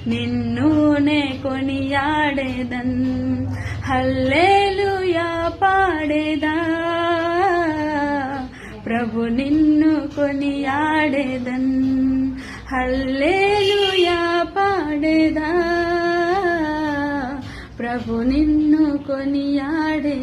నిన్నునే కొనియాడేదన్ హల్లెలూయా పాడేదా ప్రభు నిన్ను కొనియాడేదన్ హల్లెలూయా పాడేదా ప్రభు నిన్ను కొనియాడే